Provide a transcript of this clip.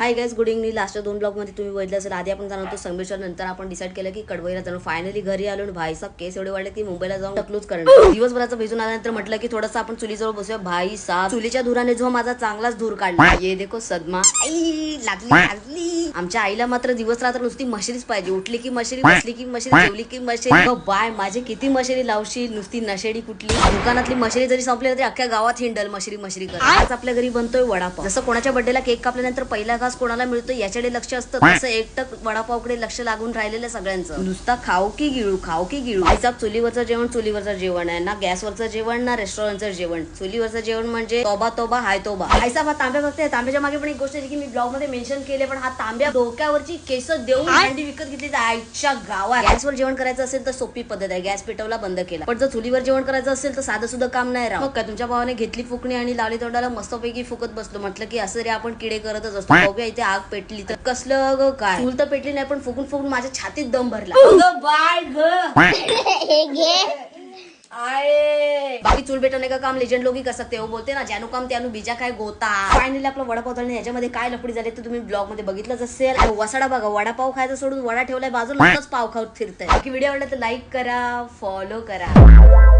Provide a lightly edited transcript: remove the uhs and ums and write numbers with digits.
हाय guys, good evening. लास्टच्या 2 blog मध्ये तुम्ही बघितलं असेल. आधी आपण जाणार होतो संगमेश्वर, नंतर आपण डिसाईड केलं की कडवईला जाणं. फायनली घरी आलो आणि भाई साहब केस एवढे वाढले की मुंबईला जाऊन टकलूच करणार. दिवसभराचं भिजून आल्यानंतर म्हटलं की थोडंसं आपण चुलीजवळ बसूया. भाई साहब चुलीच्या धुराने जो माझा चांगलाच धूर काढला. ये देखो सदमा, आई लागली. आमच्या आईला मात्र दिवस रात्र नुसती मशरीच पाहिजे. उठली की मशरी, बसली की मशरी, जेवली की मशरी. बाय माझे किती मशरी लावशील, नुसती नशेडी कुठली. दुकानातली मशरी जरी संपली तरी अख्ख्या गावात हिंडल मशरी मशरी कर. आज आपल्या घरी बनतोय वडापाव. जसं कोणाच्या बर्थडेला केक कापल्यानंतर पहिला घास कोणाला मिळतो याच्याकडे लक्ष असतं, तसं एकटक वडापावकडे लक्ष लागून राहिलेलं सगळ्यांचं. नुसता खाऊ की गिळू, खाऊ की गिळू. आईचा चुलीवरचं जेवण चुलीवरचं जेवण आहे ना, गॅसवरचं जेवण ना रेस्टॉरंटचं जेवण. चुलीवरचं जेवण म्हणजे तोबा तोबा हाय तोबा. आईचा हा तांब्या बघते. तांब्याच्या मागे पण एक गोष्ट आहे की मी ब्लॉग मध्ये मेन्शन केले, पण हा तांब्या डोक्यावरची केस देऊन भांडी विकत घेतली आईच्या गावात. गॅसवर जेवण करायचं असेल तर सोपी पद्धत आहे, गॅस पेटवला बंद केला. पण जर चुलीवर जेवण करायचं असेल तर साधं सुद्धा काम नाही राव. मग काय तुमच्या भावाने घेतली फुकणी आणि लावली तोंडाला मस्तपैकी फुकत बसलो. म्हटलं की असं रे आपण किडे करतच असतो. बघूया इथे आग पेटली तर कसलं ग काय. चूल तर पेटली नाही पण फुकून फुकून माझ्या छातीत दम भरला. बाय ग आए बाकी चूल पेटवने का काम लेजेंड लोग ही कर सकते हो. बोलते ना ज्यानु काम त्यानु बीजा काय गोता. फायनली आपला वडापाव तळणे याच्यामध्ये काय लफडी झाली तर तुम्ही ब्लॉग मध्ये बघितलंच असेल. आणि वसाडा बघा, वडापाव खायचं सोडून वडा ठेवलाय बाजूला, पाव खाऊत फिरतंय. बाकी व्हिडिओ आवडला तर लाईक करा, फॉलो करा.